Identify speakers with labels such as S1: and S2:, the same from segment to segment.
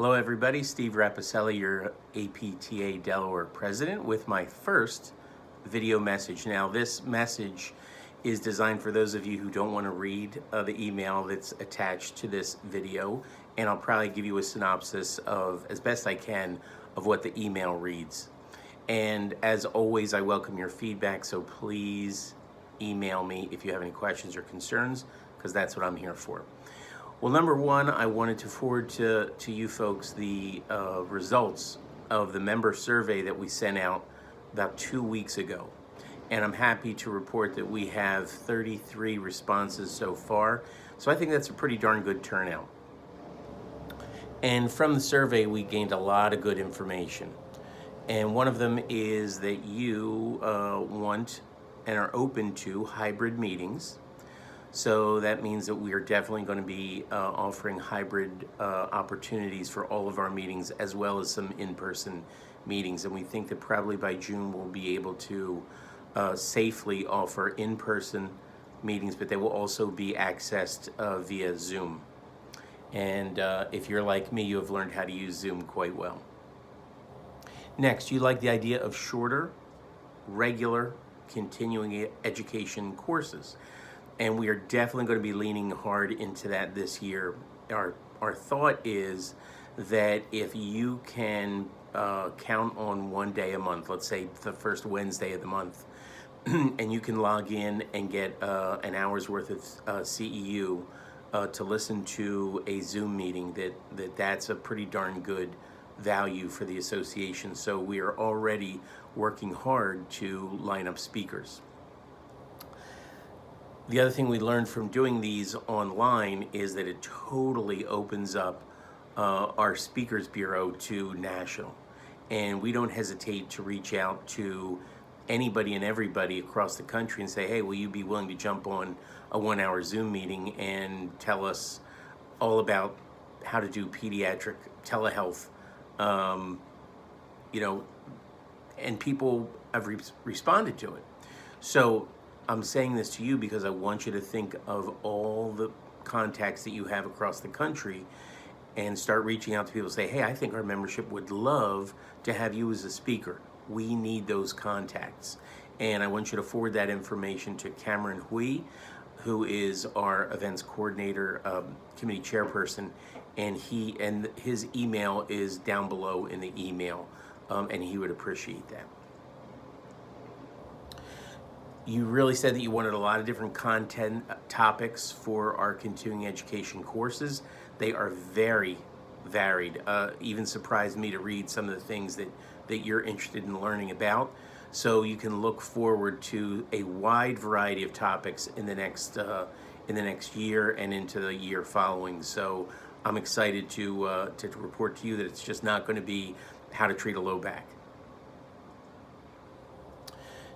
S1: Hello everybody, Steve Rapicelli, your APTA Delaware president, with my first video message. Now this message is designed for those of you who don't want to read the email that's attached to this video, and I'll probably give you a synopsis of, as best I can, of what the email reads. And as always, I welcome your feedback, so please email me if you have any questions or concerns, because that's what I'm here for. Well, number one, I wanted to forward to you folks the results of the member survey that we sent out about 2 weeks ago. And I'm happy to report that we have 33 responses so far. So I think that's a pretty darn good turnout. And from the survey, we gained a lot of good information. And one of them is that you want and are open to hybrid meetings. So that means that we are definitely going to be offering hybrid opportunities for all of our meetings, as well as some in-person meetings. And we think that probably by June we'll be able to safely offer in-person meetings, but they will also be accessed via Zoom. And if you're like me, you have learned how to use Zoom quite well. Next, you like the idea of shorter, regular, continuing education courses. And we are definitely going to be leaning hard into that this year. Our thought is that if you can count on one day a month, let's say the first Wednesday of the month, and you can log in and get an hour's worth of CEU to listen to a Zoom meeting, that's a pretty darn good value for the association. So we are already working hard to line up speakers. The other thing we learned from doing these online is that it totally opens up our speakers bureau to national. And we don't hesitate to reach out to anybody and everybody across the country and say, hey, will you be willing to jump on a 1-hour Zoom meeting and tell us all about how to do pediatric telehealth? And people have responded to it. So I'm saying this to you because I want you to think of all the contacts that you have across the country and start reaching out to people and say, hey, I think our membership would love to have you as a speaker. We need those contacts. And I want you to forward that information to Cameron Hui, who is our events coordinator, committee chairperson, and his email is down below in the email, and he would appreciate that. You really said that you wanted a lot of different content topics for our continuing education courses. They are very varied. Even surprised me to read some of the things that you're interested in learning about. So you can look forward to a wide variety of topics in the next year and into the year following. So I'm excited to report to you that it's just not going to be how to treat a low back.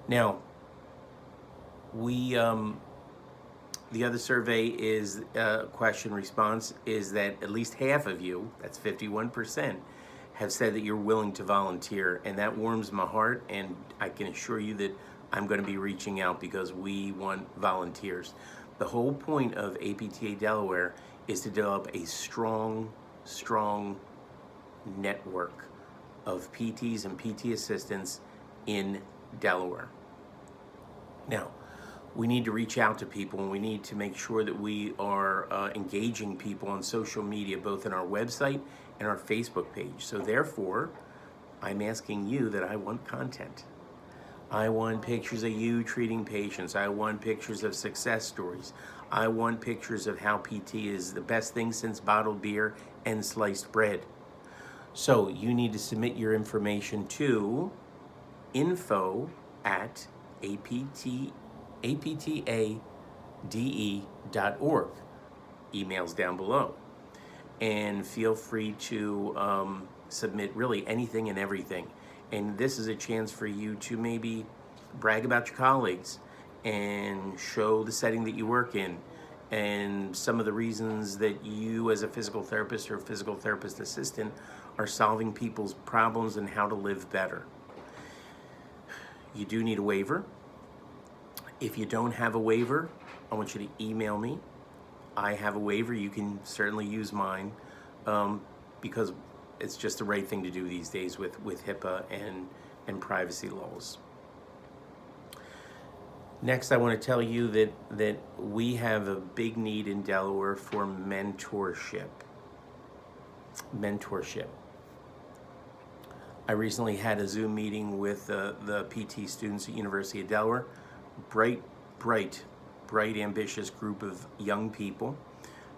S1: Now, the other survey is question response is that at least half of you, that's 51%, have said that you're willing to volunteer, and that warms my heart, and I can assure you that I'm going to be reaching out because we want volunteers. The whole point of APTA Delaware is to develop a strong network of PTs and PT assistants in Delaware. Now, we need to reach out to people, and we need to make sure that we are engaging people on social media, both on our website and our Facebook page. So therefore, I'm asking you that I want content. I want pictures of you treating patients. I want pictures of success stories. I want pictures of how PT is the best thing since bottled beer and sliced bread. So you need to submit your information to info@aptade.org. Emails down below. And feel free to submit really anything and everything. And this is a chance for you to maybe brag about your colleagues and show the setting that you work in and some of the reasons that you as a physical therapist or physical therapist assistant are solving people's problems and how to live better. You do need a waiver. If you don't have a waiver, I want you to email me. I have a waiver. You can certainly use mine because it's just the right thing to do these days with HIPAA and privacy laws. Next, I want to tell you that we have a big need in Delaware for mentorship. I recently had a Zoom meeting with the PT students at University of Delaware. Bright, ambitious group of young people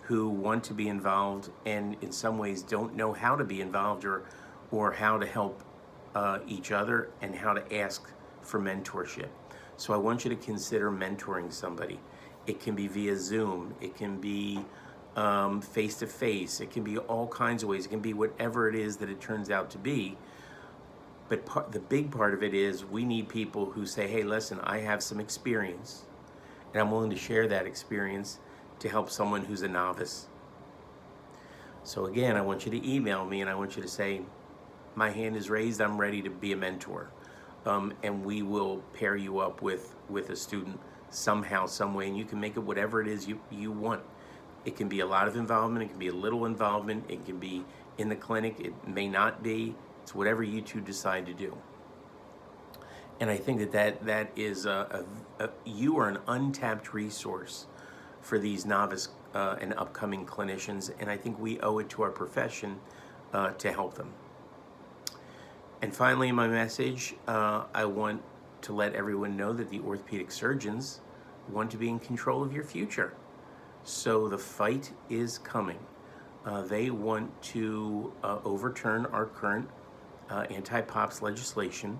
S1: who want to be involved and in some ways don't know how to be involved or how to help each other and how to ask for mentorship. So I want you to consider mentoring somebody. It can be via Zoom, it can be face-to-face, it can be all kinds of ways, it can be whatever it is that it turns out to be. But the big part of it is we need people who say, hey, listen, I have some experience and I'm willing to share that experience to help someone who's a novice. So again, I want you to email me and I want you to say, my hand is raised, I'm ready to be a mentor. And we will pair you up with a student somehow, some way, and you can make it whatever it is you want. It can be a lot of involvement, it can be a little involvement, it can be in the clinic, it may not be. It's whatever you two decide to do. And I think that is you are an untapped resource for these novice and upcoming clinicians, and I think we owe it to our profession to help them. And finally, in my message, I want to let everyone know that the orthopedic surgeons want to be in control of your future. So the fight is coming. They want to overturn our current anti-POPs legislation,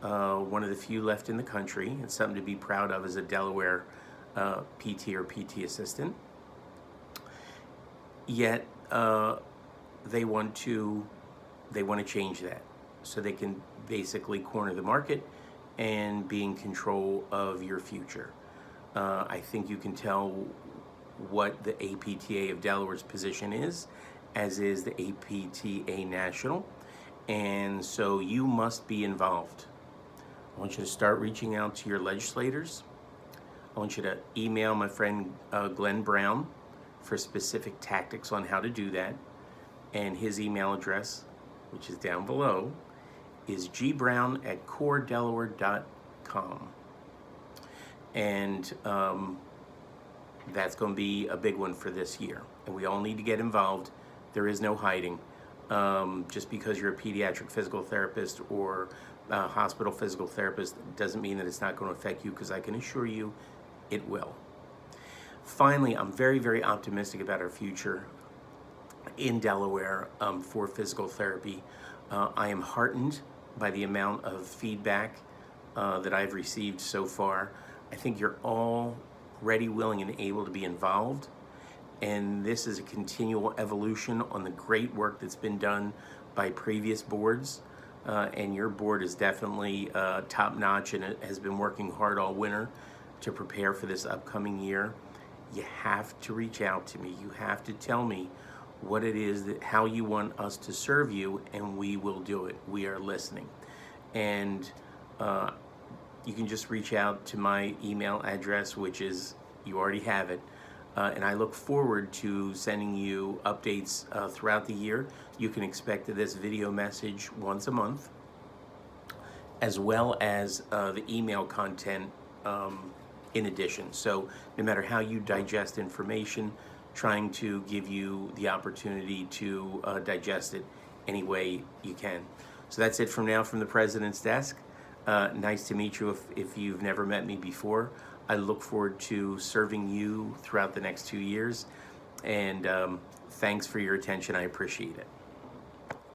S1: one of the few left in the country. It's something to be proud of as a Delaware PT or PT assistant. Yet they want to change that so they can basically corner the market and be in control of your future. I think you can tell what the APTA of Delaware's position is, as is the APTA National. And so you must be involved. I want you to start reaching out to your legislators. I want you to email my friend Glenn Brown for specific tactics on how to do that. And his email address, which is down below, is gbrown@coredelaware.com. And that's going to be a big one for this year. And we all need to get involved. There is no hiding. Just because you're a pediatric physical therapist or a hospital physical therapist doesn't mean that it's not going to affect you, because I can assure you it will. Finally, I'm very, very optimistic about our future in Delaware for physical therapy. I am heartened by the amount of feedback that I've received so far. I think you're all ready, willing, and able to be involved. And this is a continual evolution on the great work that's been done by previous boards. And your board is definitely top-notch, and it has been working hard all winter to prepare for this upcoming year. You have to reach out to me. You have to tell me what it is, how you want us to serve you, and we will do it. We are listening. And you can just reach out to my email address, which is, you already have it. And I look forward to sending you updates throughout the year. You can expect this video message once a month, as well as the email content in addition. So no matter how you digest information, trying to give you the opportunity to digest it any way you can. So that's it from now from the President's Desk. Nice to meet you if you've never met me before. I look forward to serving you throughout the next 2 years, and thanks for your attention. I appreciate it.